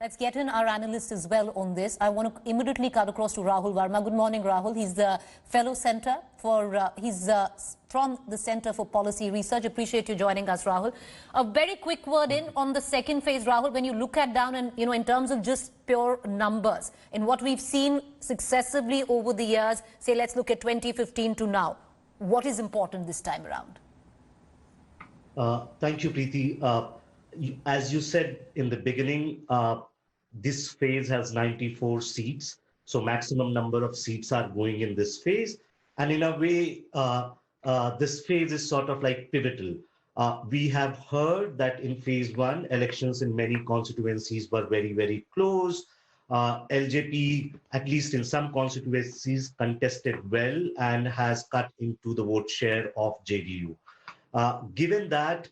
Let's get in our analysts as well on this. I want to immediately cut across to Rahul Verma. Good morning, Rahul. He's the fellow center for, from the Center for Policy Research. Appreciate you joining us, Rahul. A very quick word in on the second phase, Rahul. When you look at down and, in terms of just pure numbers, in what we've seen successively over the years, say, let's look at 2015 to now. What is important this time around? Thank you, Preeti. As you said in the beginning, this phase has 94 seats. So maximum number of seats are going in this phase. And in a way, this phase is sort of like pivotal. We have heard that in phase one, elections in many constituencies were very, very close. LJP, at least in some constituencies, contested well and has cut into the vote share of JDU. Given that,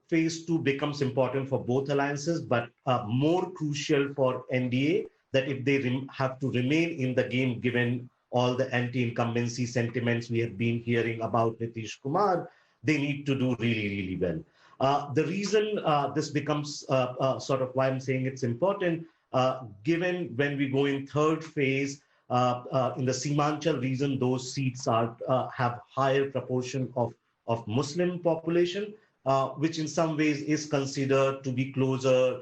phase two becomes important for both alliances, but more crucial for NDA, that if they have to remain in the game, given all the anti-incumbency sentiments we have been hearing about Nitish Kumar, they need to do really, really well. The reason this becomes sort of why I'm saying it's important, given when we go in third phase, in the Simanchal region, those seats are have higher proportion of Muslim population, which in some ways is considered to be closer,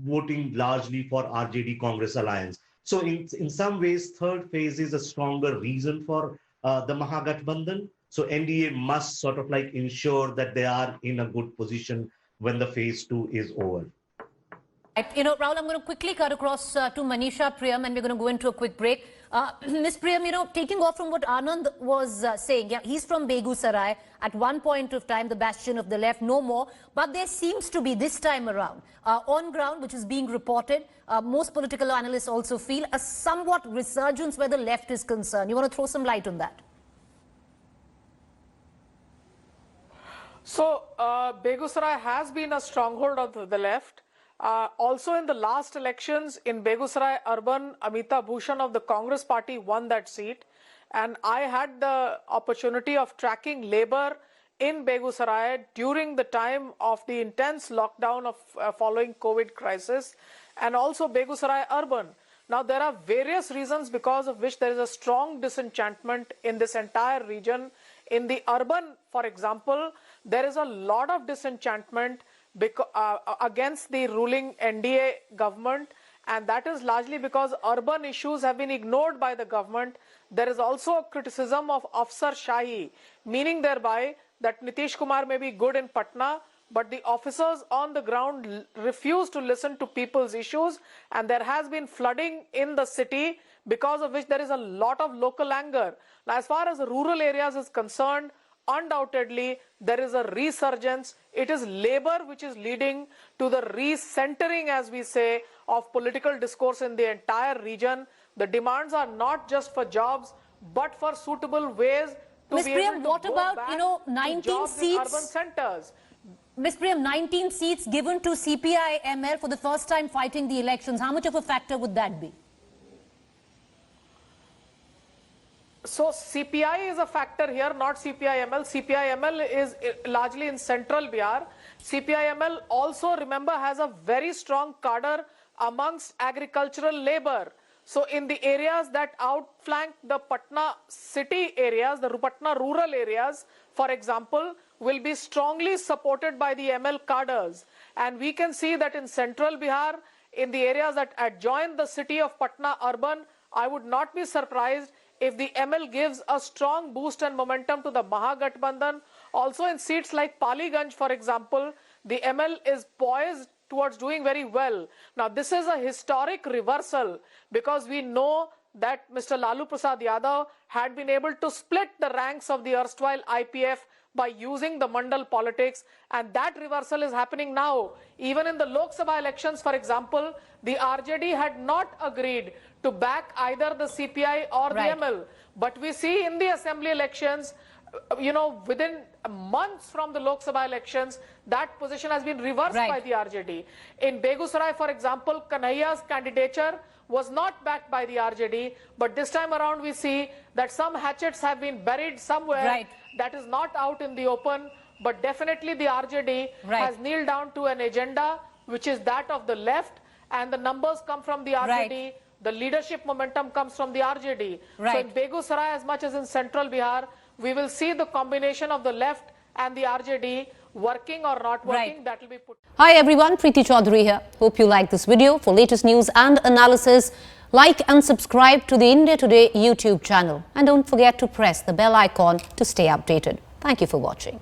voting largely for RJD Congress alliance. So in some ways, third phase is a stronger reason for the Mahagathbandhan. So NDA must sort of like ensure that they are in a good position when the phase two is over. Rahul, I'm going to quickly cut across to Manisha Priyam, and we're going to go into a quick break. Ms. Priyam, taking off from what Anand was saying, yeah, he's from Begusarai. At one point of time, the bastion of the left, no more. But there seems to be this time around, on ground, which is being reported, most political analysts also feel a somewhat resurgence where the left is concerned. You want to throw some light on that? So, Begusarai has been a stronghold of the left. Also in the last elections in Begusarai urban, Amita Bhushan of the Congress party won that seat, and I had the opportunity of tracking labor in Begusarai during the time of the intense lockdown of following COVID crisis, and also Begusarai urban. Now there are various reasons because of which there is a strong disenchantment in this entire region. In the urban, for example, there is a lot of disenchantment against the ruling NDA government, and that is largely because urban issues have been ignored by the government. There is also a criticism of Afsar Shahi, meaning thereby that Nitish Kumar may be good in Patna, but the officers on the ground refuse to listen to people's issues, and there has been flooding in the city, because of which there is a lot of local anger. Now, as far as the rural areas is concerned, undoubtedly, there is a resurgence. It is labor which is leading to the recentering, as we say, of political discourse in the entire region. The demands are not just for jobs, but for suitable ways to be able to what go about, back 19 to jobs seats? in urban centers. Ms. Priyam, 19 seats given to CPI-ML for the first time fighting the elections. How much of a factor would that be? So CPI is a factor here, not CPI-ML. CPI-ML is largely in central Bihar. CPI-ML also, remember, has a very strong cadre amongst agricultural labor. So in the areas that outflank the Patna city areas, the Patna rural areas, for example, will be strongly supported by the ML cadres. And we can see that in central Bihar, in the areas that adjoin the city of Patna urban, I would not be surprised if the ML gives a strong boost and momentum to the Mahagathbandhan. Also in seats like Paliganj, for example, the ML is poised towards doing very well. Now this is a historic reversal, because we know that Mr. Lalu Prasad Yadav had been able to split the ranks of the erstwhile IPF by using the Mandal politics, and that reversal is happening now. Even in the Lok Sabha elections, for example, the RJD had not agreed to back either the CPI or the ML. But we see in the assembly elections, within months from the Lok Sabha elections, that position has been reversed by the RJD. In Begusarai, for example, Kanhaiya's candidature was not backed by the RJD, but this time around we see that some hatchets have been buried somewhere that is not out in the open, but definitely the RJD has kneeled down to an agenda which is that of the left, and the numbers come from the RJD, the leadership momentum comes from the RJD. So in Begusarai, as much as in central Bihar, we will see the combination of the left and the RJD working or not working. That will be put. Hi everyone, Preeti Chaudhary here. Hope you like this video. For latest news and analysis, like and subscribe to the India Today YouTube channel. And don't forget to press the bell icon to stay updated. Thank you for watching.